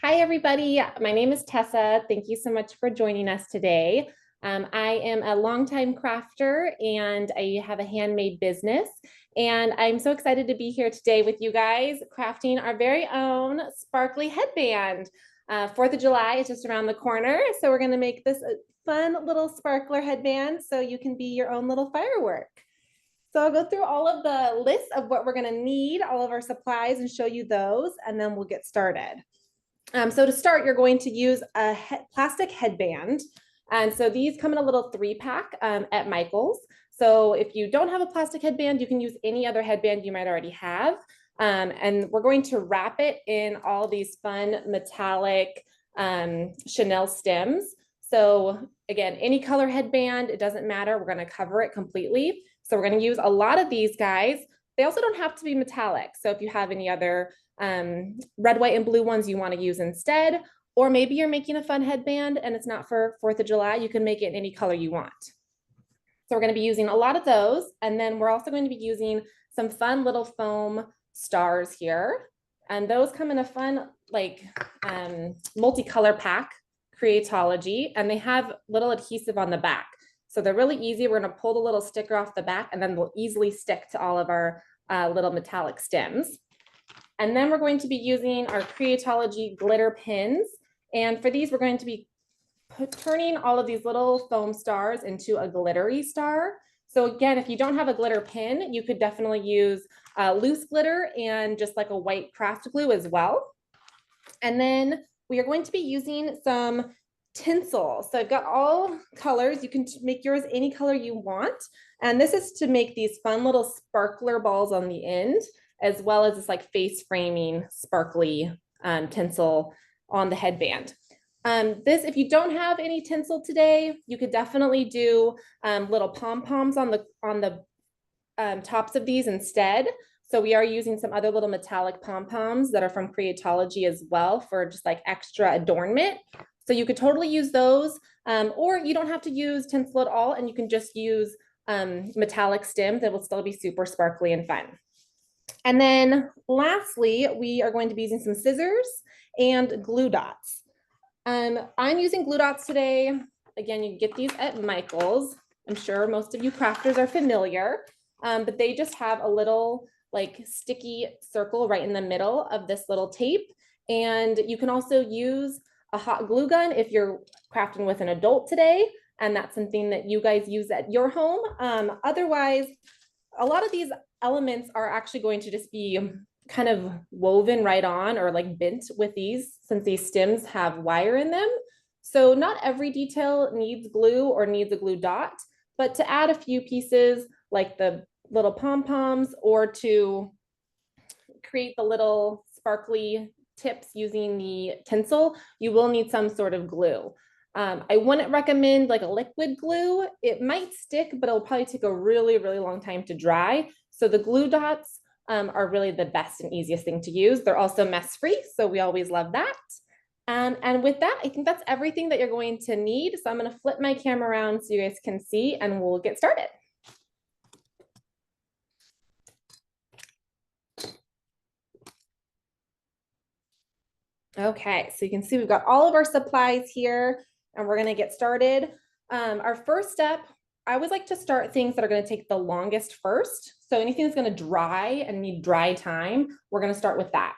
Hi, everybody. My name is Tessa. Thank you so much for joining us today. I am a longtime crafter and I have a handmade business. And I'm so excited to be here today with you guys crafting our very own sparkly headband. 4th of July is just around the corner. So we're going to make this a fun little sparkler headband so you can be your own little firework. So I'll go through all of the lists of what we're going to need, all of our supplies, and show you those, and then we'll get started. So to start, you're going to use a plastic headband. And so these come in a little 3-pack at Michael's. So if you don't have a plastic headband, you can use any other headband you might already have. And we're going to wrap it in all these fun metallic Chenille stems. So again, any color headband, it doesn't matter. We're going to cover it completely. So we're going to use a lot of these guys. They also don't have to be metallic. So if you have any other red, white, and blue ones you want to use instead, or maybe you're making a fun headband and it's not for 4th of July, you can make it in any color you want. So we're going to be using a lot of those. And then we're also going to be using some fun little foam stars here. And those come in a fun, like multicolor pack, Creatology, and they have little adhesive on the back. So they're really easy. We're going to pull the little sticker off the back and then we'll easily stick to all of our little metallic stems. And then we're going to be using our Creatology glitter pins. And for these, we're going to be turning all of these little foam stars into a glittery star. So again, if you don't have a glitter pin, you could definitely use loose glitter and just like a white craft glue as well. And then we are going to be using some tinsel. So I've got all colors. You can make yours any color you want. And this is to make these fun little sparkler balls on the end, as well as this like face framing sparkly tinsel on the headband. If you don't have any tinsel today, you could definitely do little pom poms on the tops of these instead. So we are using some other little metallic pom poms that are from Creatology as well for just like extra adornment. So you could totally use those, or you don't have to use tinsel at all, and you can just use metallic stems that will still be super sparkly and fun. And then lastly, we are going to be using some scissors and glue dots. I'm using glue dots today. Again, you can get these at Michael's. I'm sure most of you crafters are familiar, but they just have a little like sticky circle right in the middle of this little tape. And you can also use a hot glue gun if you're crafting with an adult today, and that's something that you guys use at your home. Otherwise, a lot of these elements are actually going to just be kind of woven right on or like bent with these, since these stems have wire in them. So not every detail needs glue or needs a glue dot, but to add a few pieces like the little pom-poms or to create the little sparkly tips using the tinsel, you will need some sort of glue. I wouldn't recommend like a liquid glue. It might stick, but it'll probably take a really, really long time to dry. So the glue dots are really the best and easiest thing to use. They're also mess-free, so we always love that. And with that, I think that's everything that you're going to need. So I'm going to flip my camera around so you guys can see, and we'll get started. Okay, so you can see we've got all of our supplies here, and we're going to get started. Our first step, I always like to start things that are going to take the longest first. So anything that's going to dry and need dry time, we're going to start with that.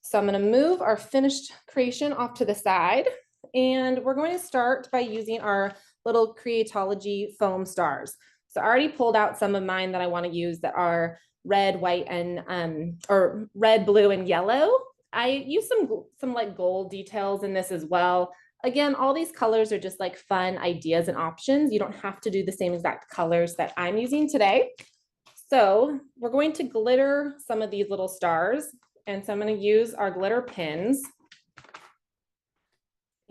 So I'm going to move our finished creation off to the side, and we're going to start by using our little Creatology foam stars. So I already pulled out some of mine that I want to use that are red, white, and or red, blue, and yellow. I use some like gold details in this as well. Again, all these colors are just like fun ideas and options. You don't have to do the same exact colors that I'm using today. So we're going to glitter some of these little stars. And so I'm going to use our glitter pins.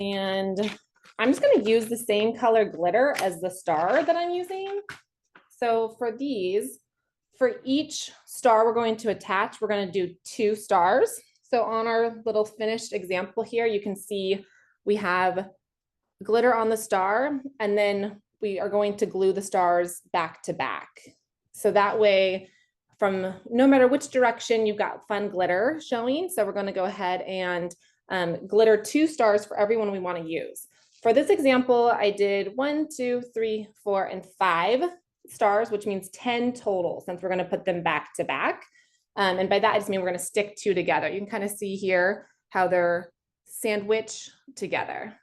And I'm just going to use the same color glitter as the star that I'm using. So for these, for each star we're going to attach, we're going to do 2 stars. So on our little finished example here, you can see we have glitter on the star, and then we are going to glue the stars back to back. So that way, from no matter which direction, you've got fun glitter showing. So we're going to go ahead and glitter 2 stars for every one we want to use. For this example, I did 1, 2, 3, 4, and 5 stars, which means 10 total since we're going to put them back to back. And by that, I just mean we're going to stick 2 together. You can kind of see here how they're sandwiched together.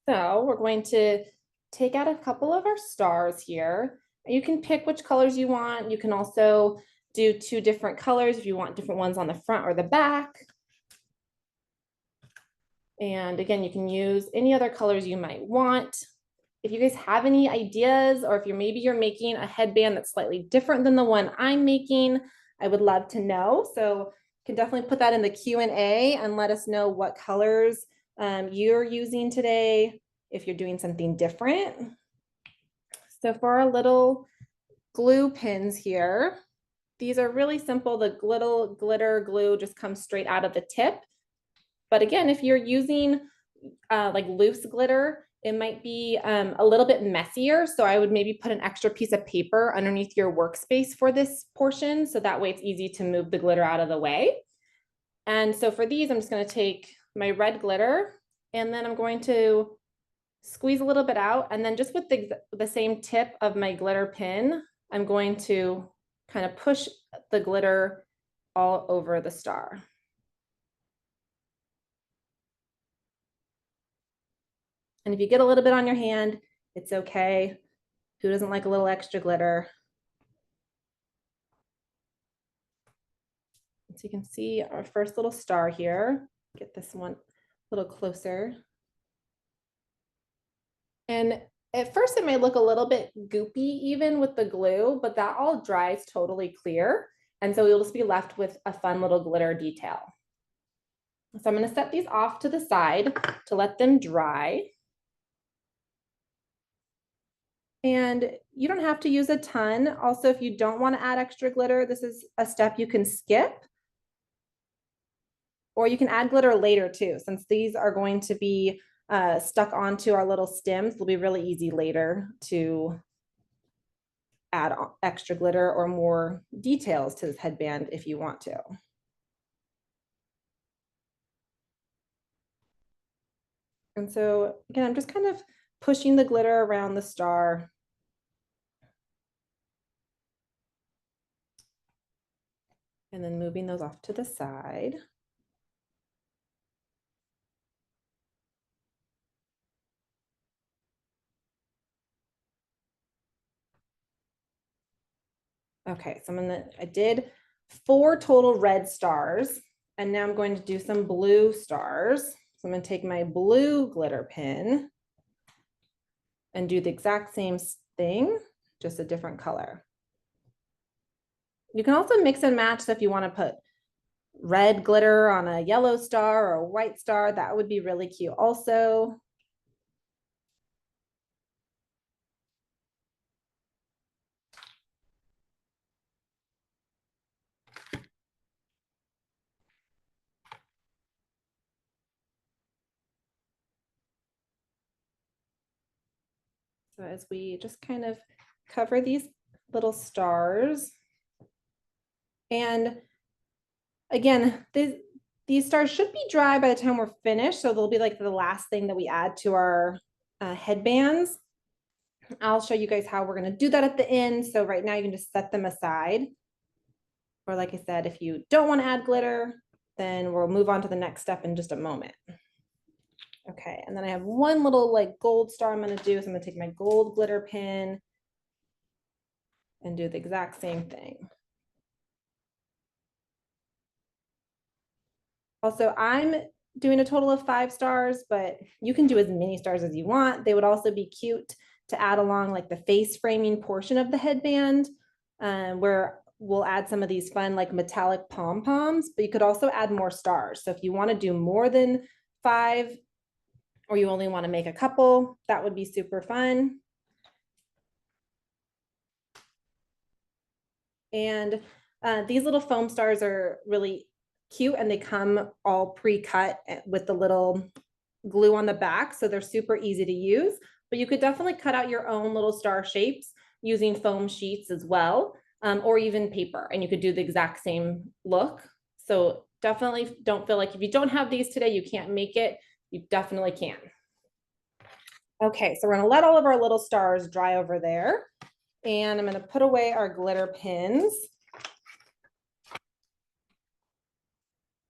So we're going to take out a couple of our stars here. You can pick which colors you want. You can also do 2 different colors if you want different ones on the front or the back. And again, you can use any other colors you might want. If you guys have any ideas, or if maybe you're making a headband that's slightly different than the one I'm making, I would love to know. So you can definitely put that in the Q&A and let us know what colors you're using today, if you're doing something different. So for our little glue pins here, these are really simple. The glitter glue just comes straight out of the tip. But again, if you're using like loose glitter, it might be a little bit messier. So I would maybe put an extra piece of paper underneath your workspace for this portion. So that way it's easy to move the glitter out of the way. And so for these, I'm just going to take my red glitter and then I'm going to squeeze a little bit out. And then just with the same tip of my glitter pin, I'm going to kind of push the glitter all over the star. And if you get a little bit on your hand, it's okay. Who doesn't like a little extra glitter? So you can see our first little star here. Get this one a little closer. And at first it may look a little bit goopy even with the glue, but that all dries totally clear. And so you'll just be left with a fun little glitter detail. So I'm going to set these off to the side to let them dry. And you don't have to use a ton. Also, if you don't want to add extra glitter, this is a step you can skip. Or you can add glitter later too, since these are going to be stuck onto our little stems. It'll be really easy later to add extra glitter or more details to this headband if you want to. And so again, I'm just kind of pushing the glitter around the star. And then moving those off to the side. Okay, so I did 4 total red stars, and now I'm going to do some blue stars. So I'm going to take my blue glitter pin and do the exact same thing, just a different color. You can also mix and match. So if you want to put red glitter on a yellow star or a white star, that would be really cute also. So as we just kind of cover these little stars, and again, these stars should be dry by the time we're finished. So they'll be like the last thing that we add to our headbands. I'll show you guys how we're going to do that at the end. So right now you can just set them aside. Or like I said, if you don't want to add glitter, then we'll move on to the next step in just a moment. Okay, and then I have one little like gold star I'm going to do. So I'm going to take my gold glitter pin and do the exact same thing. Also, I'm doing a total of 5 stars, but you can do as many stars as you want. They would also be cute to add along like the face framing portion of the headband, where we'll add some of these fun like metallic pom poms, but you could also add more stars. So if you want to do more than 5, or you only want to make a couple, that would be super fun. And these little foam stars are really cute, and they come all pre-cut with the little glue on the back, so they're super easy to use. But you could definitely cut out your own little star shapes using foam sheets as well, or even paper, and you could do the exact same look. So definitely don't feel like if you don't have these today, you can't make it. You definitely can. Okay, so we're gonna let all of our little stars dry over there. And I'm gonna put away our glitter pins.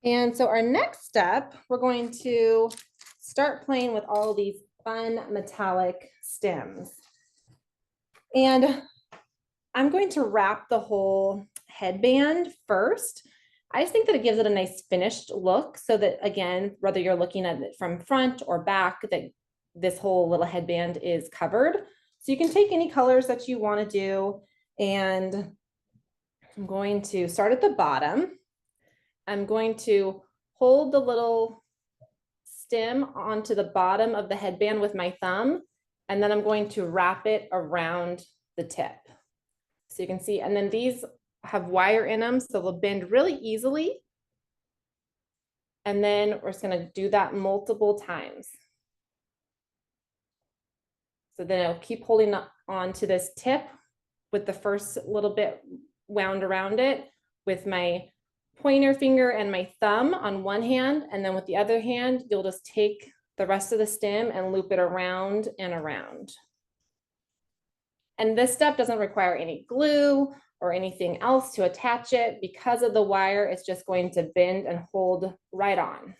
And so our next step, we're going to start playing with all of these fun metallic stems. And I'm going to wrap the whole headband first. I just think that it gives it a nice finished look so that, again, whether you're looking at it from front or back, that this whole little headband is covered. So you can take any colors that you want to do. And I'm going to start at the bottom. I'm going to hold the little stem onto the bottom of the headband with my thumb, and then I'm going to wrap it around the tip. So you can see, and then these have wire in them, so they'll bend really easily. And then we're just gonna do that multiple times. So then I'll keep holding on to this tip with the first little bit wound around it with my pointer finger and my thumb on one hand, and then with the other hand, you'll just take the rest of the stem and loop it around and around. And this step doesn't require any glue or anything else to attach it. Because of the wire, it's just going to bend and hold right on.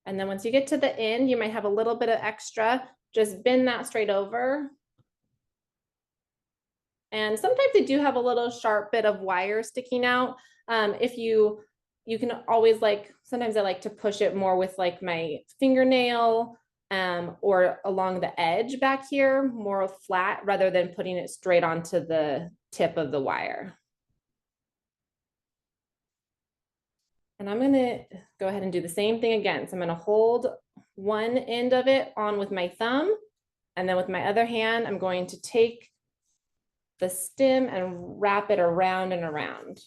And then once you get to the end, you might have a little bit of extra, just bend that straight over. And sometimes they do have a little sharp bit of wire sticking out. If you can always sometimes I like to push it more with like my fingernail or along the edge back here, more flat rather than putting it straight onto the tip of the wire. And I'm gonna go ahead and do the same thing again. So I'm gonna hold one end of it on with my thumb, and then with my other hand, I'm going to take the stem and wrap it around and around.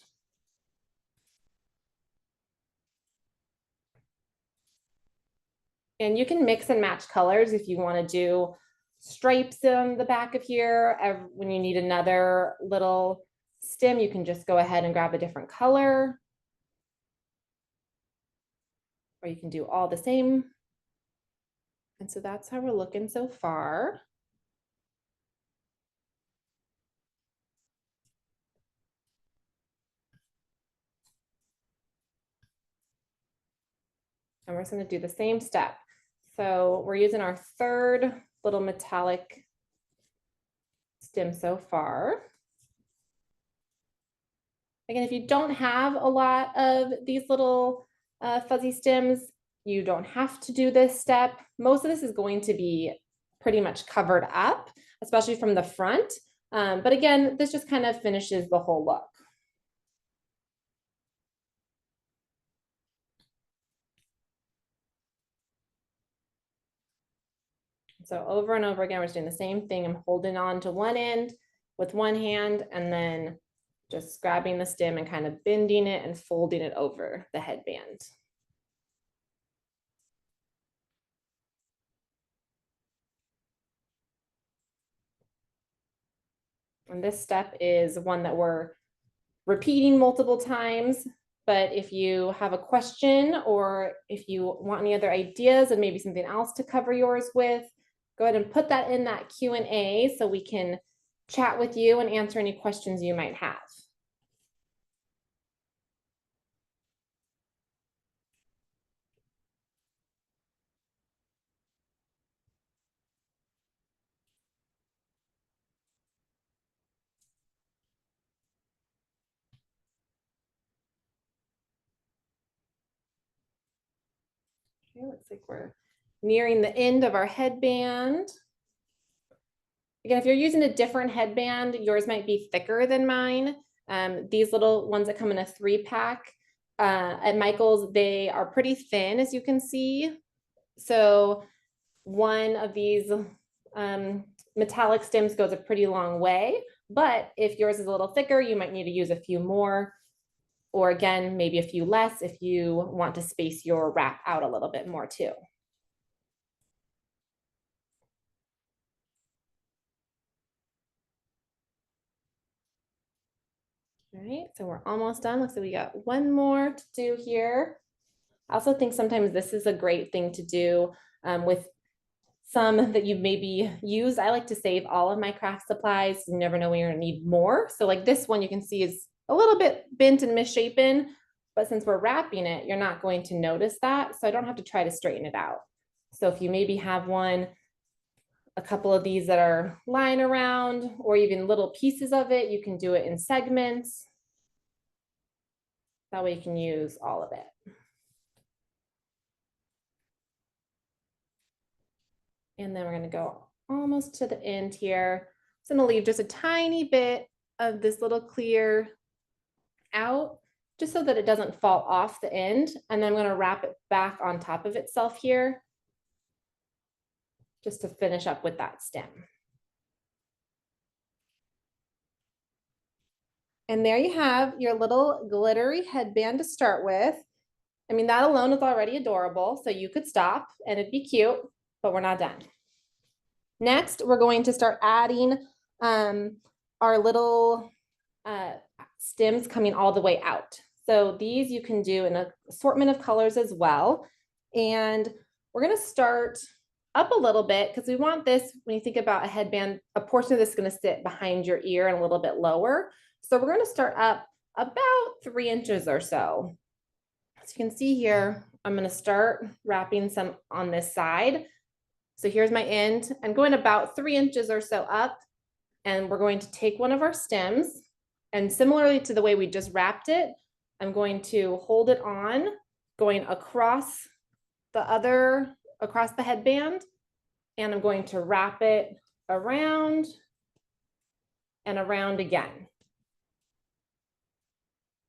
And you can mix and match colors if you want to do stripes on the back of here. When you need another little stem, you can just go ahead and grab a different color. Or you can do all the same. And so that's how we're looking so far. And we're just going to do the same step. So we're using our third little metallic stem so far. Again, if you don't have a lot of these little fuzzy stems, you don't have to do this step. Most of this is going to be pretty much covered up, especially from the front. But again, this just kind of finishes the whole look. So over and over again, we're just doing the same thing. I'm holding on to one end with one hand and then just grabbing the stem and kind of bending it and folding it over the headband. And this step is one that we're repeating multiple times, but if you have a question or if you want any other ideas and maybe something else to cover yours with, go ahead and put that in that Q&A so we can chat with you and answer any questions you might have. Okay, looks like we're nearing the end of our headband. Again, if you're using a different headband, yours might be thicker than mine. These little ones that come in a 3-pack at Michael's, they are pretty thin, as you can see. So one of these metallic stems goes a pretty long way, but if yours is a little thicker, you might need to use a few more, or again, maybe a few less if you want to space your wrap out a little bit more too. All right, so we're almost done. Looks like we got one more to do here. I also think sometimes this is a great thing to do with some that you maybe use. I like to save all of my craft supplies. You never know when you're gonna need more. So like this one you can see is a little bit bent and misshapen, but since we're wrapping it, you're not going to notice that. So I don't have to try to straighten it out. So if you maybe have a couple of these that are lying around, or even little pieces of it, you can do it in segments. That way you can use all of it. And then we're going to go almost to the end here. So I'm going to leave just a tiny bit of this little clear out, just so that it doesn't fall off the end. And then I'm going to wrap it back on top of itself here, just to finish up with that stem. And there you have your little glittery headband to start with. I mean, that alone is already adorable, so you could stop and it'd be cute, but we're not done. Next, we're going to start adding our little stems coming all the way out. So these you can do in an assortment of colors as well. And we're going to start up a little bit because we want this, when you think about a headband, a portion of this is going to sit behind your ear and a little bit lower. So we're going to start up about 3 inches or so. As you can see here, I'm going to start wrapping some on this side. So here's my end. I'm going about 3 inches or so up, and we're going to take one of our stems, and similarly to the way we just wrapped it, I'm going to hold it on, going across the headband, and I'm going to wrap it around and around again.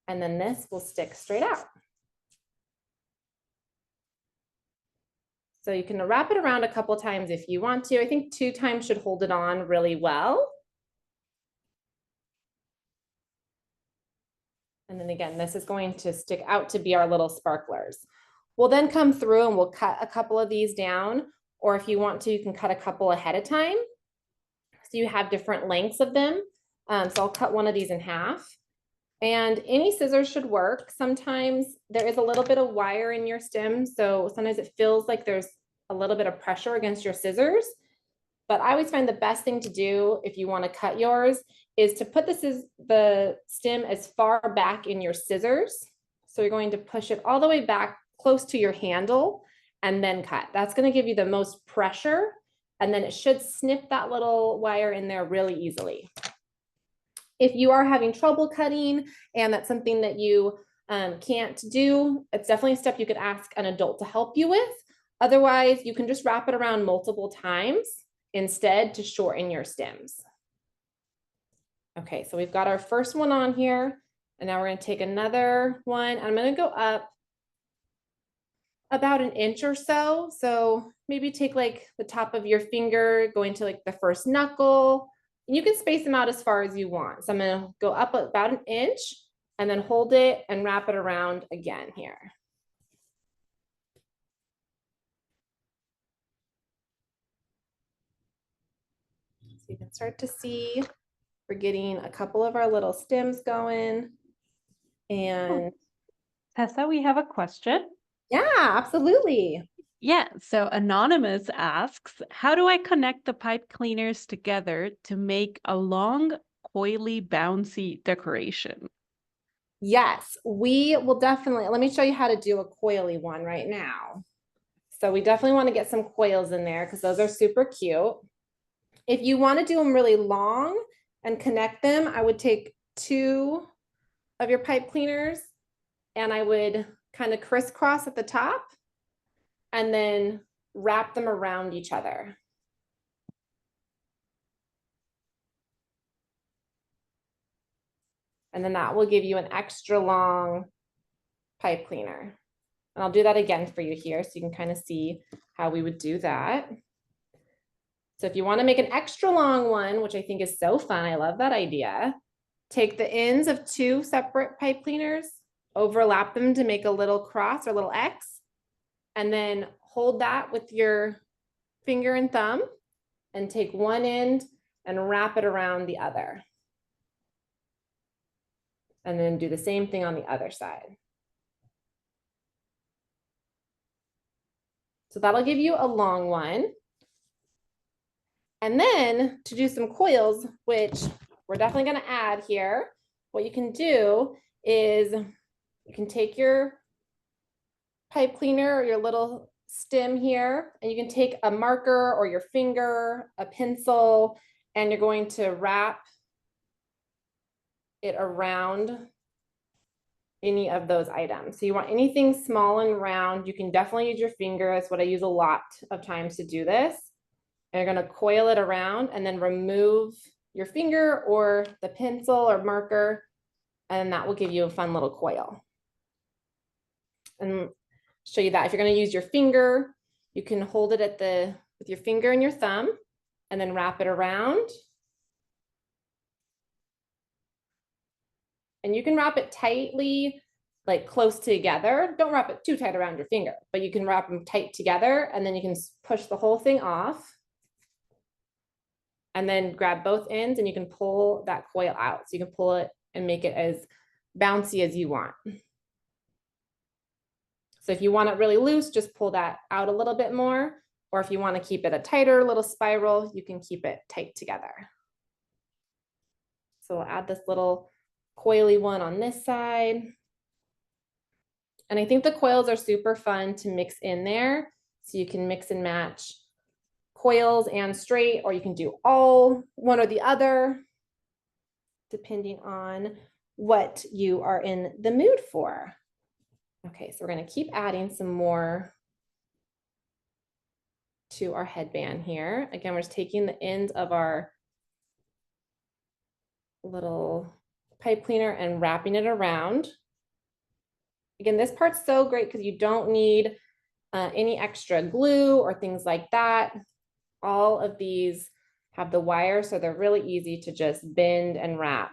And then this will stick straight out. So you can wrap it around a couple times if you want to. I think 2 times should hold it on really well. And then again, this is going to stick out to be our little sparklers. We'll then come through and we'll cut a couple of these down, or if you want to, you can cut a couple ahead of time. So you have different lengths of them. So I'll cut one of these in half. And any scissors should work. Sometimes there is a little bit of wire in your stem, so sometimes it feels like there's a little bit of pressure against your scissors. But I always find the best thing to do if you want to cut yours is to put the stem as far back in your scissors. So you're going to push it all the way back close to your handle and then cut. That's going to give you the most pressure, and then it should snip that little wire in there really easily. If you are having trouble cutting and that's something that you can't do, it's definitely a step you could ask an adult to help you with. Otherwise, you can just wrap it around multiple times instead to shorten your stems. Okay, so we've got our first one on here, and now we're going to take another one. I'm going to go up about 1 inch or so. So maybe take like the top of your finger, going to like the first knuckle. You can space them out as far as you want. So I'm going to go up about 1 inch and then hold it and wrap it around again here. So you can start to see we're getting a couple of our little stems going. And Tessa, we have a question. Yeah, absolutely. Yeah, so Anonymous asks, how do I connect the pipe cleaners together to make a long, coily, bouncy decoration? Yes, we will definitely, let me show you how to do a coily one right now. So we definitely want to get some coils in there because those are super cute. If you want to do them really long and connect them, I would take 2 of your pipe cleaners and I would kind of crisscross at the top and then wrap them around each other. And then that will give you an extra long pipe cleaner. And I'll do that again for you here so you can kind of see how we would do that. So if you want to make an extra long one, which I think is so fun, I love that idea, take the ends of 2 separate pipe cleaners, overlap them to make a little cross or little X, and then hold that with your finger and thumb and take one end and wrap it around the other. And then do the same thing on the other side. So that'll give you a long one. And then to do some coils, which we're definitely going to add here, what you can do is you can take your pipe cleaner or your little stem here, and you can take a marker or your finger, a pencil, and you're going to wrap it around any of those items. So you want anything small and round, you can definitely use your finger. That's what I use a lot of times to do this. And you're going to coil it around and then remove your finger or the pencil or marker, and that will give you a fun little coil. And show you that if you're going to use your finger, you can hold it at with your finger and your thumb and then wrap it around. And you can wrap it tightly, like close together. Don't wrap it too tight around your finger, but you can wrap them tight together, and then you can push the whole thing off. And then grab both ends and you can pull that coil out. So you can pull it and make it as bouncy as you want. So if you want it really loose, just pull that out a little bit more. Or if you want to keep it a tighter little spiral, you can keep it tight together. So we'll add this little coily one on this side. And I think the coils are super fun to mix in there. So you can mix and match coils and straight, or you can do all one or the other, depending on what you are in the mood for. Okay, so we're going to keep adding some more to our headband here. Again, we're just taking the ends of our little pipe cleaner and wrapping it around. Again, this part's so great because you don't need any extra glue or things like that. All of these have the wire, so they're really easy to just bend and wrap.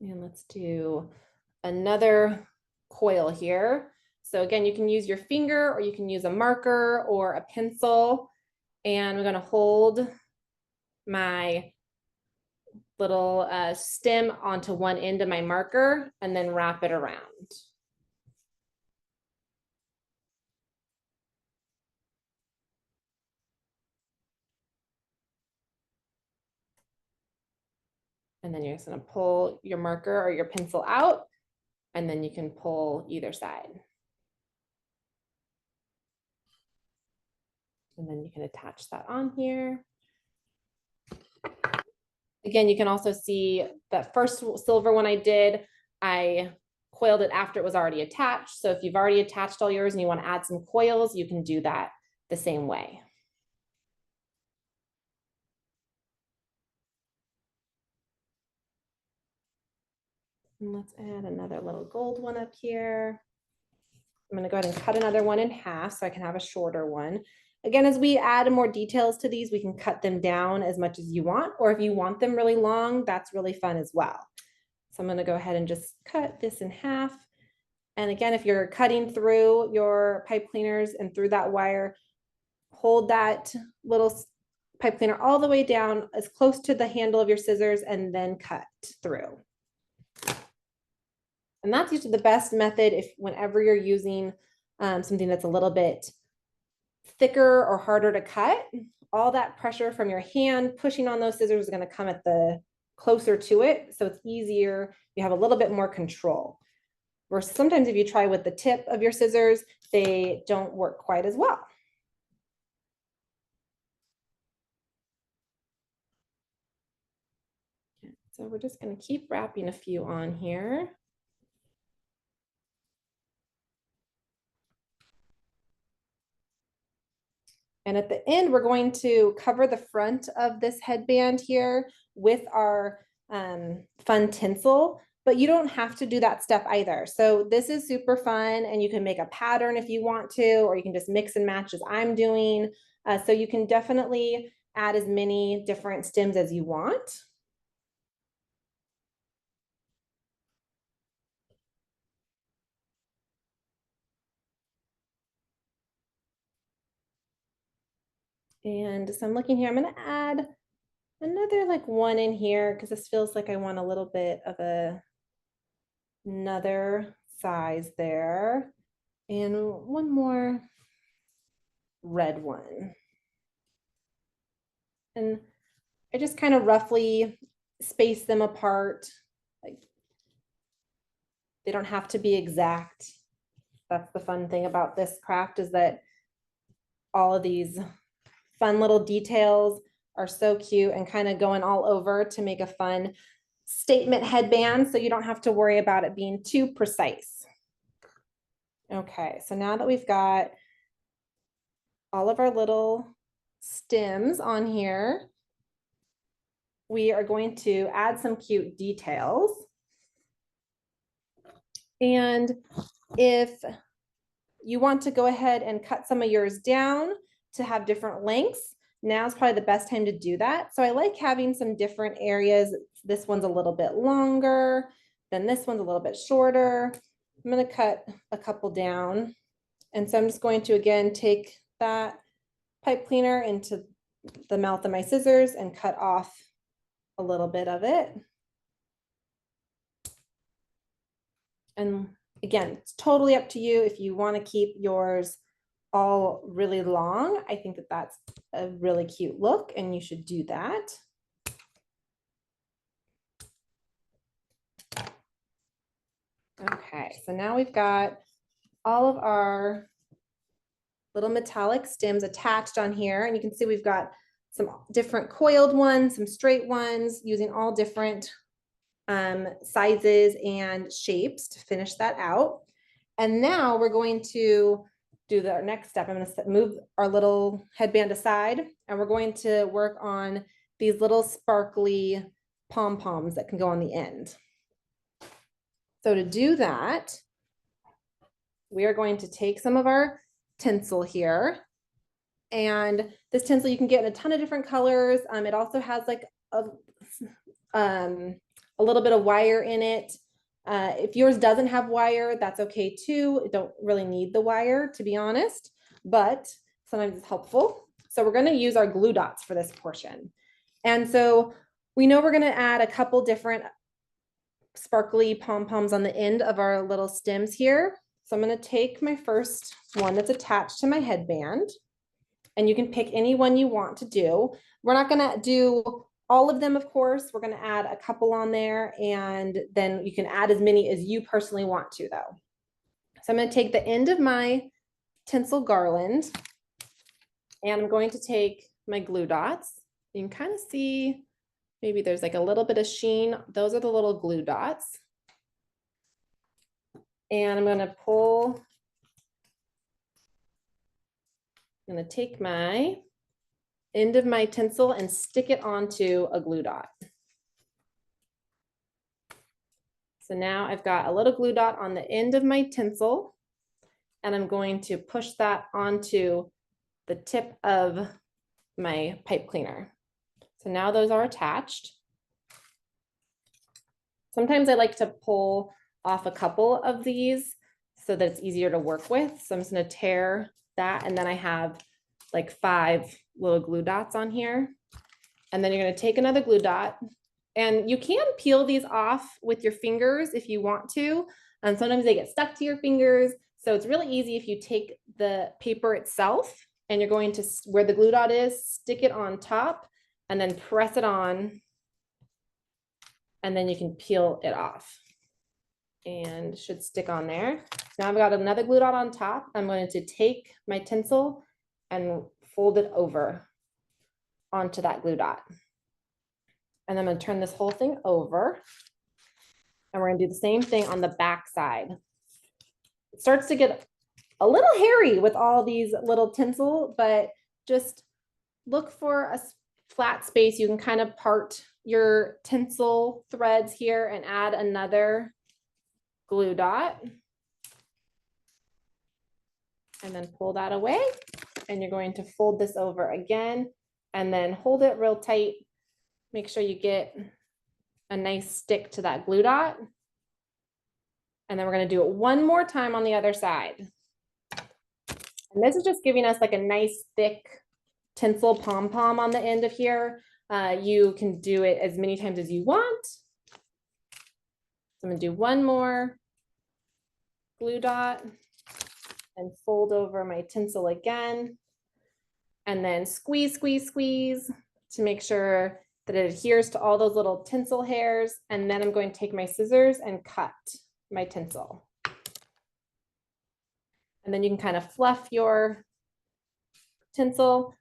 And let's do another coil here. So again, you can use your finger or you can use a marker or a pencil. And I'm going to hold my little stem onto one end of my marker and then wrap it around. And then you're just going to pull your marker or your pencil out, and then you can pull either side. And then you can attach that on here. Again, you can also see that first silver one I did, I coiled it after it was already attached. So if you've already attached all yours and you want to add some coils, you can do that the same way. And let's add another little gold one up here. I'm going to go ahead and cut another one in half so I can have a shorter one. Again, as we add more details to these, we can cut them down as much as you want, or if you want them really long, that's really fun as well. So I'm going to go ahead and just cut this in half. And again, if you're cutting through your pipe cleaners and through that wire, hold that little pipe cleaner all the way down as close to the handle of your scissors and then cut through. And that's usually the best method whenever you're using something that's a little bit thicker or harder to cut. All that pressure from your hand pushing on those scissors is going to come at the closer to it, so it's easier. You have a little bit more control. Versus sometimes if you try with the tip of your scissors, they don't work quite as well. So we're just going to keep wrapping a few on here. And at the end, we're going to cover the front of this headband here with our fun tinsel, but you don't have to do that step either. So this is super fun, and you can make a pattern if you want to, or you can just mix and match as I'm doing. So you can definitely add as many different stems as you want. And so I'm looking here, I'm going to add another like one in here because this feels like I want a little bit of another size there. And one more red one. And I just kind of roughly space them apart. Like they don't have to be exact. That's the fun thing about this craft is that all of these fun little details are so cute and kind of going all over to make a fun statement headband so you don't have to worry about it being too precise. Okay, so now that we've got all of our little stems on here, we are going to add some cute details. And if you want to go ahead and cut some of yours down to have different lengths, now's probably the best time to do that. So I like having some different areas. This one's a little bit longer, then this one's a little bit shorter. I'm going to cut a couple down. And so I'm just going to, again, take that pipe cleaner into the mouth of my scissors and cut off a little bit of it. And again, it's totally up to you if you want to keep yours all really long. I think that that's a really cute look and you should do that. Okay, so now we've got all of our little metallic stems attached on here, and you can see we've got some different coiled ones, some straight ones, using all different sizes and shapes to finish that out. And now we're going to do our next step. I'm going to move our little headband aside, and we're going to work on these little sparkly pom-poms that can go on the end. So to do that, we are going to take some of our tinsel here. And this tinsel you can get in a ton of different colors. It also has like a little bit of wire in it. If yours doesn't have wire, that's okay too. You don't really need the wire, to be honest, but sometimes it's helpful. So we're going to use our glue dots for this portion. And so we know we're going to add a couple different sparkly pom-poms on the end of our little stems here. So I'm going to take my first one that's attached to my headband, and you can pick any one you want to do. We're not going to do all of them, of course. We're going to add a couple on there, and then you can add as many as you personally want to, though. So I'm going to take the end of my Tinsel Garland, and I'm going to take my glue dots. You can kind of see maybe there's like a little bit of sheen. Those are the little glue dots. And I'm going to pull, I'm going to take my end of my tinsel and stick it onto a glue dot. So now I've got a little glue dot on the end of my tinsel, and I'm going to push that onto the tip of my pipe cleaner. So now those are attached. Sometimes I like to pull off a couple of these so that it's easier to work with. So I'm just going to tear that, and then I have like 5 little glue dots on here. And then you're going to take another glue dot, and you can peel these off with your fingers if you want to. And sometimes they get stuck to your fingers. So it's really easy if you take the paper itself and you're going to, where the glue dot is, stick it on top and then press it on. And then you can peel it off and it should stick on there. Now I've got another glue dot on top. I'm going to take my tinsel and fold it over onto that glue dot. And I'm going to turn this whole thing over. And we're going to do the same thing on the back side. It starts to get a little hairy with all these little tinsel, but just look for a flat space. You can kind of part your tinsel threads here and add another glue dot. And then pull that away. And you're going to fold this over again and then hold it real tight. Make sure you get a nice stick to that glue dot. And then we're going to do it one more time on the other side. And this is just giving us like a nice thick tinsel pom-pom on the end of here. You can do it as many times as you want. So I'm gonna do one more glue dot and fold over my tinsel again. And then squeeze, squeeze, squeeze to make sure that it adheres to all those little tinsel hairs. And then I'm going to take my scissors and cut my tinsel. And then you can kind of fluff your tinsel.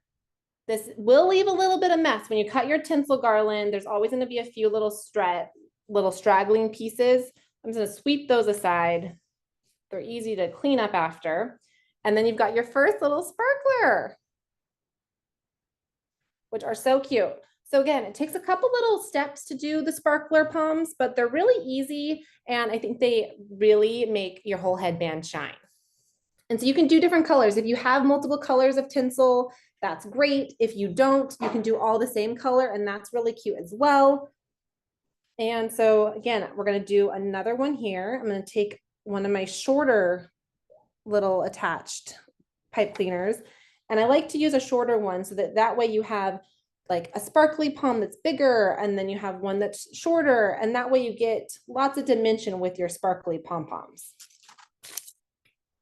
This will leave a little bit of mess. When you cut your tinsel garland, there's always going to be a few little straggling pieces. I'm just going to sweep those aside. They're easy to clean up after. And then you've got your first little sparkler, which are so cute. So again, it takes a couple little steps to do the sparkler poms, but they're really easy. And I think they really make your whole headband shine. And so you can do different colors. If you have multiple colors of tinsel, that's great. If you don't, you can do all the same color, and that's really cute as well. And so again, we're gonna do another one here. I'm gonna take one of my shorter little attached pipe cleaners, and I like to use a shorter one so that way you have like a sparkly pom that's bigger, and then you have one that's shorter, and that way you get lots of dimension with your sparkly pom-poms.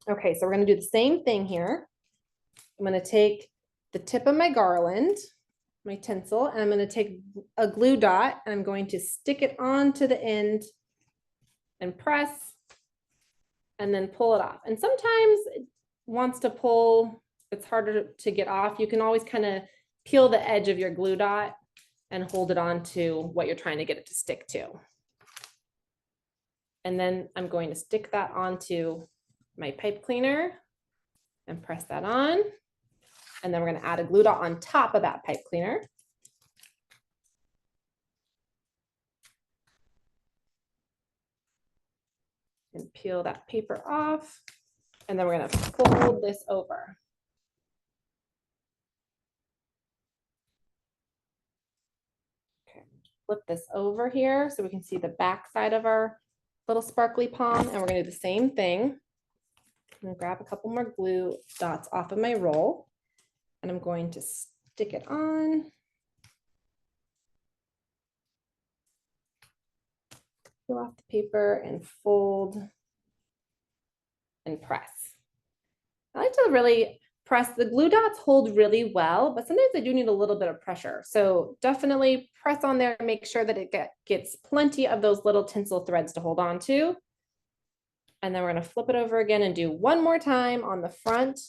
Okay, so we're gonna do the same thing here. I'm gonna take the tip of my garland, my tinsel, and I'm gonna take a glue dot and I'm going to stick it onto the end and press and then pull it off. And sometimes it wants to pull, it's harder to get off. You can always kind of peel the edge of your glue dot and hold it on to what you're trying to get it to stick to. And then I'm going to stick that onto my pipe cleaner and press that on. And then we're going to add a glue dot on top of that pipe cleaner. And peel that paper off. And then we're going to fold this over. Okay, flip this over here so we can see the back side of our little sparkly pom. And we're going to do the same thing. I'm going to grab a couple more glue dots off of my roll. And I'm going to stick it on. Peel off the paper and fold and press. I like to really press. The glue dots hold really well, but sometimes they do need a little bit of pressure. So definitely press on there and make sure that it gets plenty of those little tinsel threads to hold on to. And then we're going to flip it over again and do one more time on the front.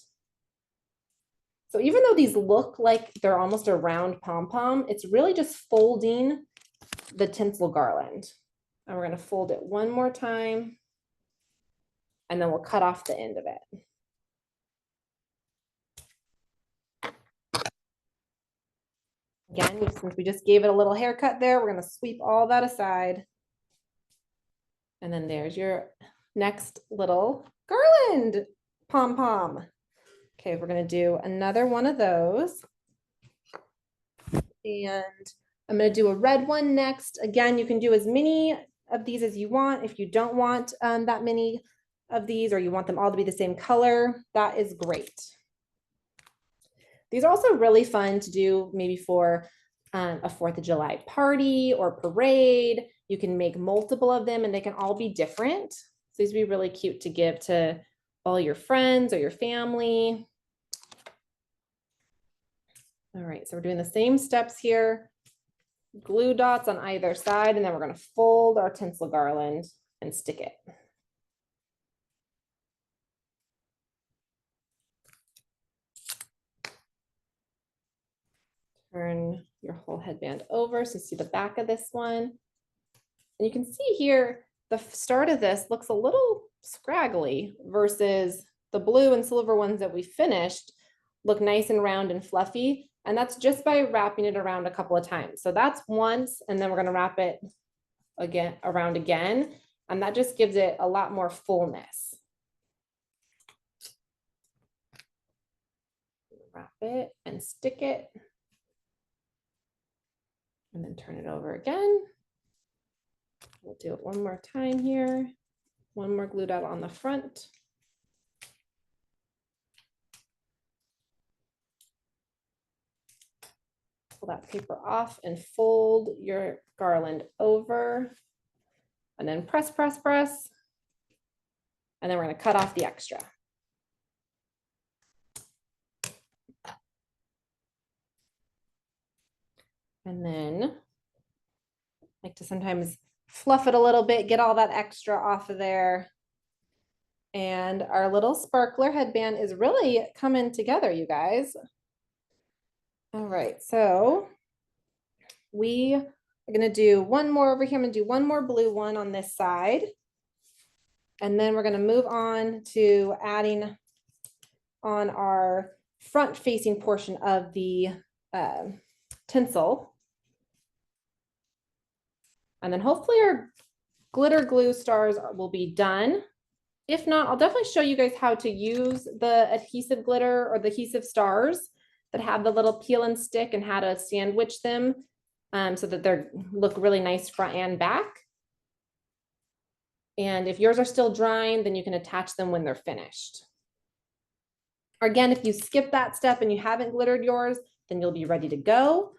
So even though these look like they're almost a round pom-pom, it's really just folding the tinsel garland. And we're going to fold it one more time. And then we'll cut off the end of it. Again, since we just gave it a little haircut there, we're going to sweep all that aside. And then there's your next little garland pom-pom. Okay, we're going to do another one of those. And I'm going to do a red one next. Again, you can do as many of these as you want. If you don't want that many of these, or you want them all to be the same color, that is great. These are also really fun to do maybe for a 4th of July party or parade. You can make multiple of them and they can all be different. So these would be really cute to give to all your friends or your family. All right, so we're doing the same steps here. Glue dots on either side, and then we're going to fold our tinsel garland and stick it. Turn your whole headband over so you see the back of this one. And you can see here, the start of this looks a little scraggly versus the blue and silver ones that we finished look nice and round and fluffy. And that's just by wrapping it around a couple of times. So that's once, and then we're going to wrap it around again. And that just gives it a lot more fullness. Wrap it and stick it. And then turn it over again. We'll do it one more time here. One more glue dot on the front. Pull that paper off and fold your garland over, and then press, press, press. And then we're going to cut off the extra. And then I like to sometimes fluff it a little bit, get all that extra off of there. And our little sparkler headband is really coming together, you guys. All right, so we are going to do one more over here. I'm going to do one more blue one on this side. And then we're going to move on to adding on our front facing portion of the tinsel. And then hopefully our glitter glue stars will be done. If not, I'll definitely show you guys how to use the adhesive glitter or the adhesive stars that have the little peel and stick, and how to sandwich them so that they look really nice front and back. And if yours are still drying, then you can attach them when they're finished. Again, if you skip that step and you haven't glittered yours, then you'll be ready to go.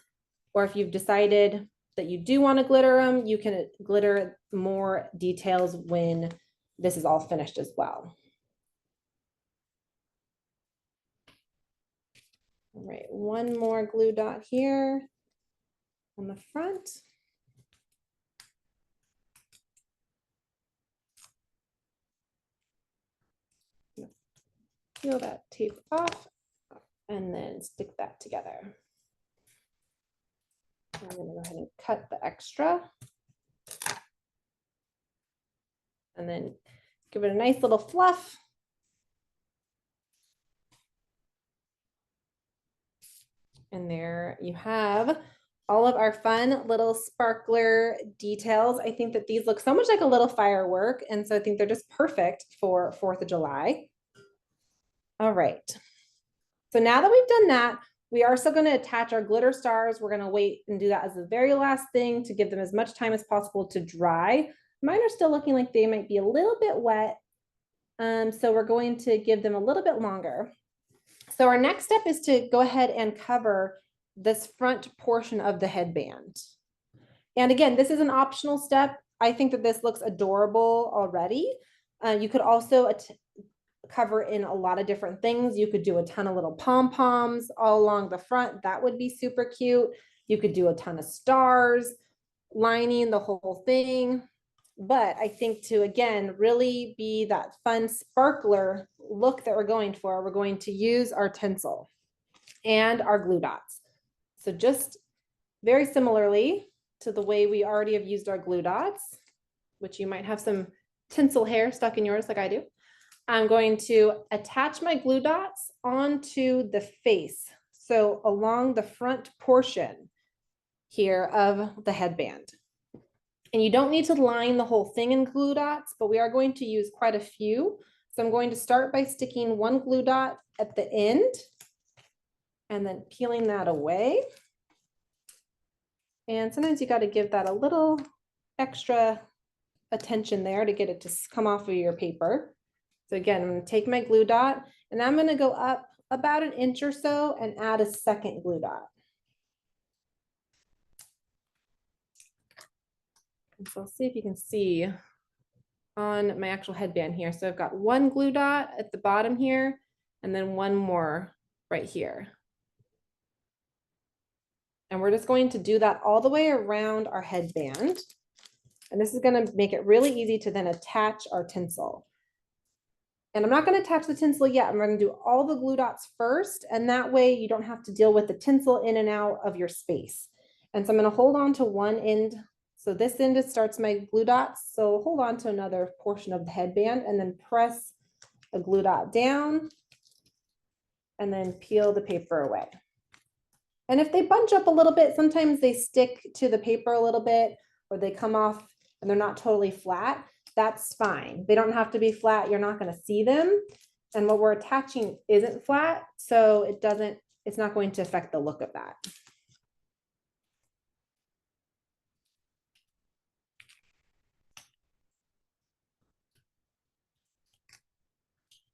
Or if you've decided that you do want to glitter them, you can glitter more details when this is all finished as well. All right, one more glue dot here on the front. Peel that tape off and then stick that together. I'm going to go ahead and cut the extra. And then give it a nice little fluff. And there you have all of our fun little sparkler details. I think that these look so much like a little firework. And so I think they're just perfect for 4th of July. All right. So now that we've done that, we are still going to attach our glitter stars. We're going to wait and do that as the very last thing to give them as much time as possible to dry. Mine are still looking like they might be a little bit wet. So we're going to give them a little bit longer. So our next step is to go ahead and cover this front portion of the headband. And again, this is an optional step. I think that this looks adorable already. You could also cover in a lot of different things. You could do a ton of little pom poms all along the front. That would be super cute. You could do a ton of stars lining the whole thing. But I think to, again, really be that fun sparkler look that we're going for, we're going to use our tinsel and our glue dots. So just very similarly to the way we already have used our glue dots, which you might have some tinsel hair stuck in yours like I do. I'm going to attach my glue dots onto the face. So along the front portion here of the headband. And you don't need to line the whole thing in glue dots, but we are going to use quite a few. So I'm going to start by sticking one glue dot at the end and then peeling that away. And sometimes you got to give that a little extra attention there to get it to come off of your paper. So again, I'm going to take my glue dot and I'm going to go up about an inch or so and add a second glue dot. And so I'll see if you can see on my actual headband here. So I've got one glue dot at the bottom here and then one more right here. And we're just going to do that all the way around our headband. And this is going to make it really easy to then attach our tinsel. And I'm not going to attach the tinsel yet. I'm going to do all the glue dots first. And that way you don't have to deal with the tinsel in and out of your space. And so I'm going to hold on to one end. So this end starts my glue dots. So hold on to another portion of the headband and then press a glue dot down and then peel the paper away. And if they bunch up a little bit, sometimes they stick to the paper a little bit or they come off and they're not totally flat. That's fine. They don't have to be flat. You're not going to see them. And what we're attaching isn't flat. So it's not going to affect the look of that.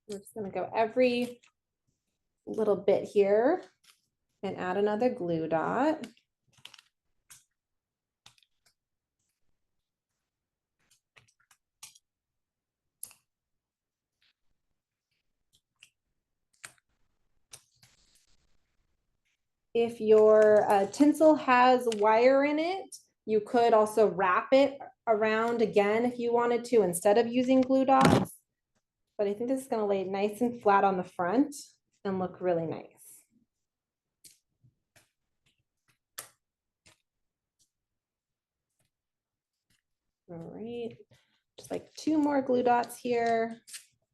We're just going to go every little bit here and add another glue dot. If your tinsel has wire in it, you could also wrap it around again if you wanted to instead of using glue dots. But I think this is going to lay nice and flat on the front and look really nice. All right, just like 2 more glue dots here.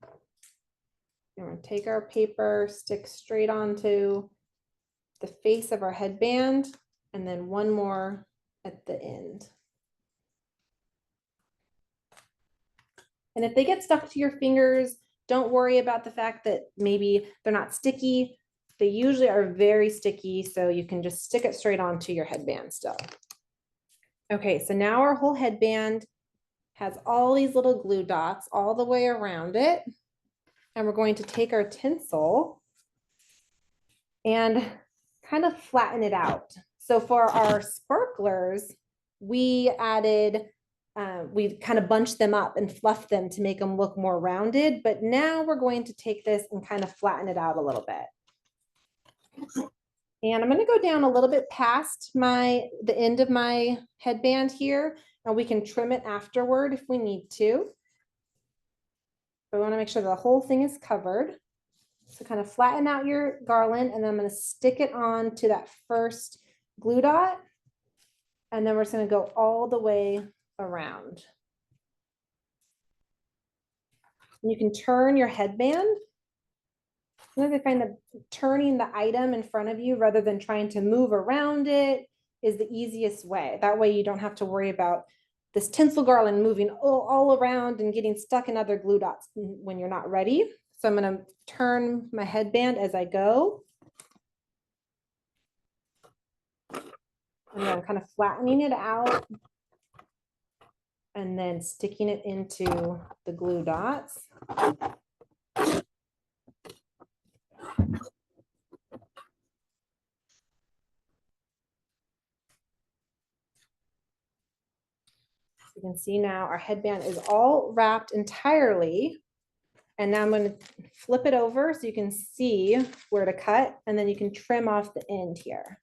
And we're going to take our paper, stick straight onto the face of our headband, and then 1 more at the end. And if they get stuck to your fingers, don't worry about the fact that maybe they're not sticky. They usually are very sticky, so you can just stick it straight onto your headband still. Okay, so now our whole headband has all these little glue dots all the way around it. And we're going to take our tinsel and kind of flatten it out. So for our sparklers, we added, we kind of bunched them up and fluffed them to make them look more rounded. But now we're going to take this and kind of flatten it out a little bit. And I'm going to go down a little bit past the end of my headband here, and we can trim it afterward if we need to. But we want to make sure the whole thing is covered. So kind of flatten out your garland, and then I'm going to stick it on to that first glue dot. And then we're just going to go all the way around. And you can turn your headband. Sometimes I find that turning the item in front of you rather than trying to move around it is the easiest way. That way you don't have to worry about this tinsel garland moving all around and getting stuck in other glue dots when you're not ready. So I'm going to turn my headband as I go. And then I'm kind of flattening it out and then sticking it into the glue dots. You can see now our headband is all wrapped entirely. And now I'm going to flip it over so you can see where to cut, and then you can trim off the end here.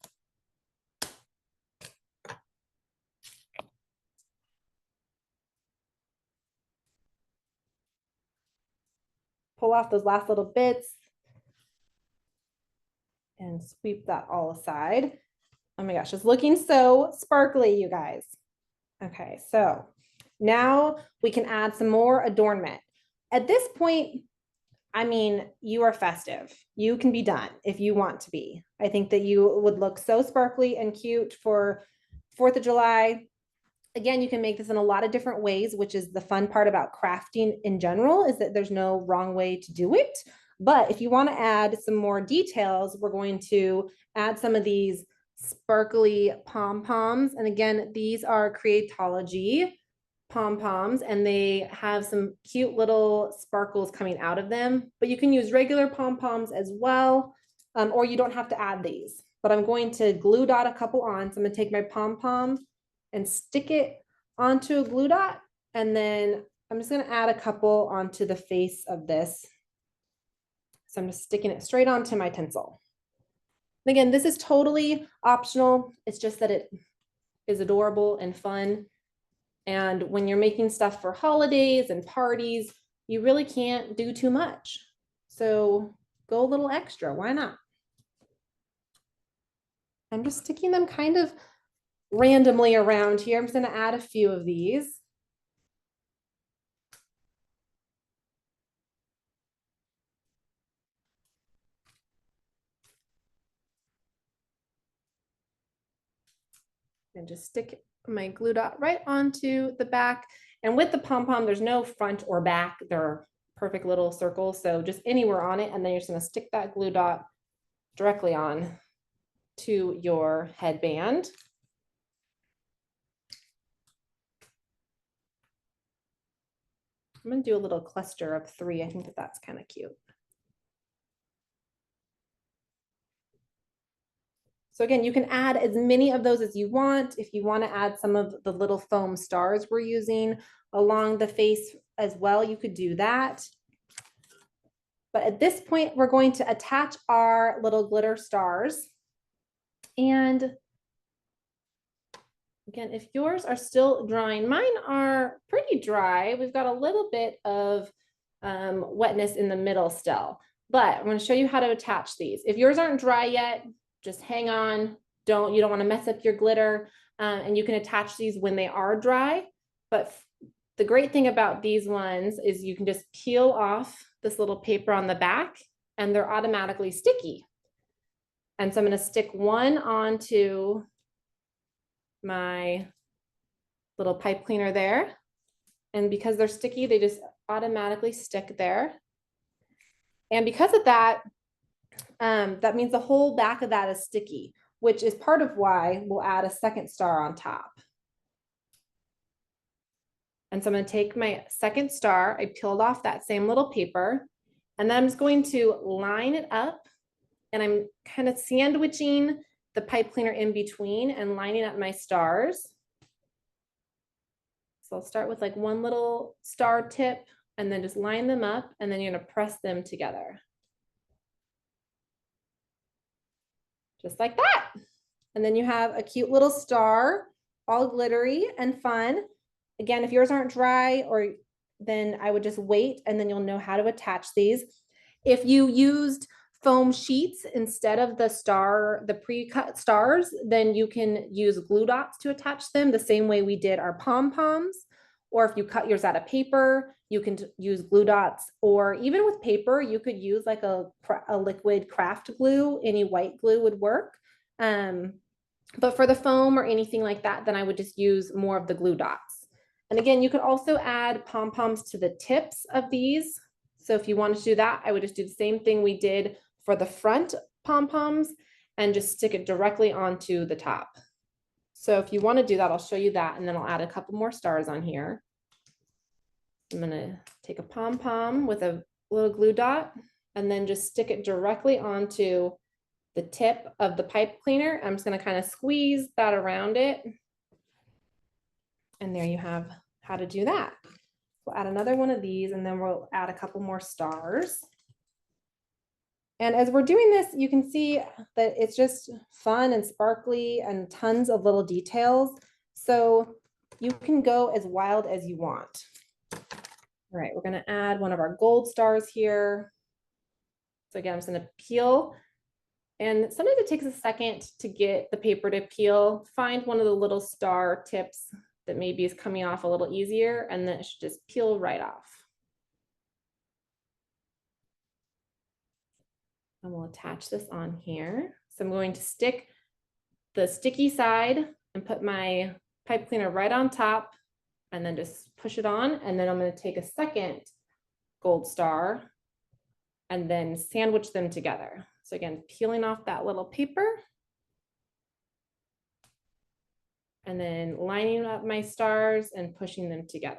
Pull off those last little bits and sweep that all aside. Oh my gosh, it's looking so sparkly, you guys. Okay, so now we can add some more adornment. At this point, I mean, you are festive. You can be done if you want to be. I think that you would look so sparkly and cute for 4th of July. Again, you can make this in a lot of different ways, which is the fun part about crafting in general, is that there's no wrong way to do it. But if you want to add some more details, we're going to add some of these sparkly pom poms. And again, these are Creatology pom poms, and they have some cute little sparkles coming out of them. But you can use regular pom poms as well, or you don't have to add these. But I'm going to glue dot a couple on. So I'm going to take my pom pom and stick it onto a glue dot, and then I'm just going to add a couple onto the face of this. So I'm just sticking it straight onto my tinsel. And again, this is totally optional. It's just that it is adorable and fun. And when you're making stuff for holidays and parties, you really can't do too much. So go a little extra. Why not? I'm just sticking them kind of randomly around here. I'm just going to add a few of these. And just stick my glue dot right onto the back. And with the pom pom, there's no front or back. They're perfect little circles. So just anywhere on it. And then you're just going to stick that glue dot directly on to your headband. I'm going to do a little cluster of 3. I think that that's kind of cute. So again, you can add as many of those as you want. If you want to add some of the little foam stars we're using along the face as well, you could do that. But at this point, we're going to attach our little glitter stars. And again, if yours are still drying, mine are pretty dry. We've got a little bit of wetness in the middle still, but I'm going to show you how to attach these. If yours aren't dry yet, just hang on. You don't want to mess up your glitter, and you can attach these when they are dry. But the great thing about these ones is you can just peel off this little paper on the back and they're automatically sticky. And so I'm going to stick one onto my little pipe cleaner there. And because they're sticky, they just automatically stick there. And because of that, that means the whole back of that is sticky, which is part of why we'll add a second star on top. And so I'm going to take my second star. I peeled off that same little paper, and then I'm just going to line it up, and I'm kind of sandwiching the pipe cleaner in between and lining up my stars. So I'll start with like one little star tip and then just line them up, and then you're going to press them together. Just like that. And then you have a cute little star, all glittery and fun. Again, if yours aren't dry, or then I would just wait, and then you'll know how to attach these. If you used foam sheets instead of the pre-cut stars, then you can use glue dots to attach them the same way we did our Pom Poms. Or if you cut yours out of paper, you can use glue dots, or even with paper, you could use like a liquid craft glue. Any white glue would work. But for the foam or anything like that, then I would just use more of the glue dots. And again, you could also add pom poms to the tips of these. So if you wanted to do that, I would just do the same thing we did for the front pom poms and just stick it directly onto the top. So if you want to do that, I'll show you that, and then I'll add a couple more stars on here. I'm going to take a pom pom with a little glue dot and then just stick it directly onto the tip of the pipe cleaner. I'm just going to kind of squeeze that around it. And there you have how to do that. We'll add another one of these, and then we'll add a couple more stars. And as we're doing this, you can see that it's just fun and sparkly and tons of little details. So you can go as wild as you want. All right, we're going to add one of our gold stars here. So again, I'm just going to peel. And sometimes it takes a second to get the paper to peel. Find one of the little star tips that maybe is coming off a little easier, and then it should just peel right off. And we'll attach this on here. So I'm going to stick the sticky side and put my pipe cleaner right on top, and then just push it on. And then I'm going to take a second gold star and then sandwich them together. So again, peeling off that little paper and then lining up my stars and pushing them together.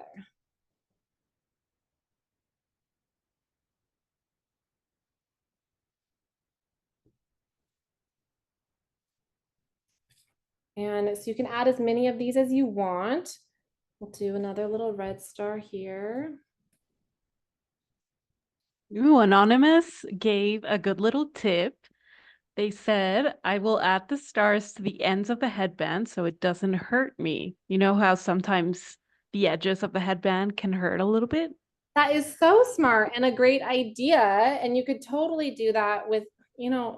And so you can add as many of these as you want. We'll do another little red star here. Ooh, Anonymous gave a good little tip. They said, I will add the stars to the ends of the headband so it doesn't hurt me. You know how sometimes the edges of the headband can hurt a little bit? That is so smart and a great idea. And you could totally do that with,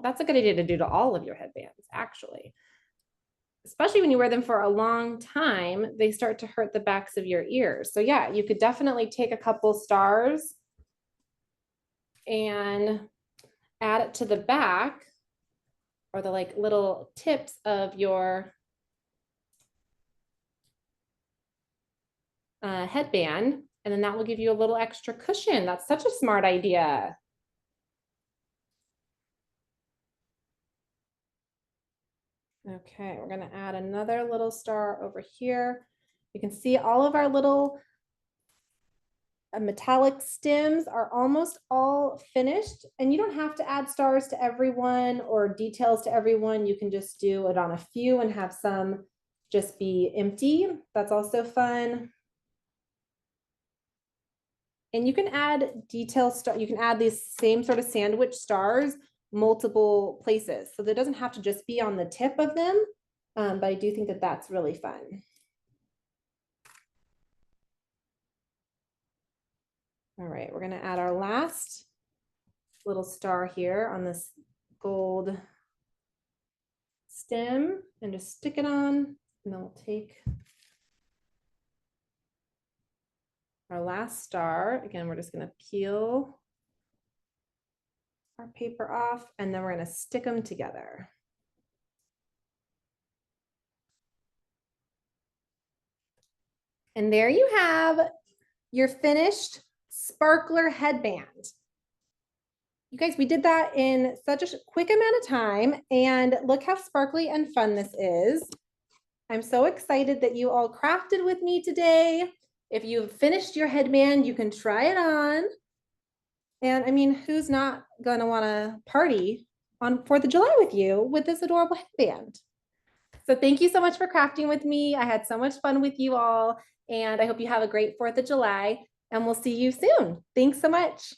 that's a good idea to do to all of your headbands, actually. Especially when you wear them for a long time, they start to hurt the backs of your ears. So yeah, you could definitely take a couple stars and add it to the back, or the like little tips of your headband, and then that will give you a little extra cushion. That's such a smart idea. Okay, we're gonna add another little star over here. You can see all of our little metallic stems are almost all finished, and you don't have to add stars to everyone or details to everyone. You can just do it on a few and have some just be empty. That's also fun. And you can add you can add these same sort of sandwich stars multiple places. So that doesn't have to just be on the tip of them, but I do think that that's really fun. All right, we're gonna add our last little star here on this gold stem and just stick it on, and then we'll take our last star. Again, we're just gonna peel our paper off, and then we're gonna stick them together. And there you have your finished sparkler headband. You guys, we did that in such a quick amount of time, and look how sparkly and fun this is. I'm so excited that you all crafted with me today. If you've finished your headband, you can try it on. And I mean, who's not gonna wanna party on 4th of July with you with this adorable headband? So thank you so much for crafting with me. I had so much fun with you all, and I hope you have a great 4th of July, and we'll see you soon. Thanks so much.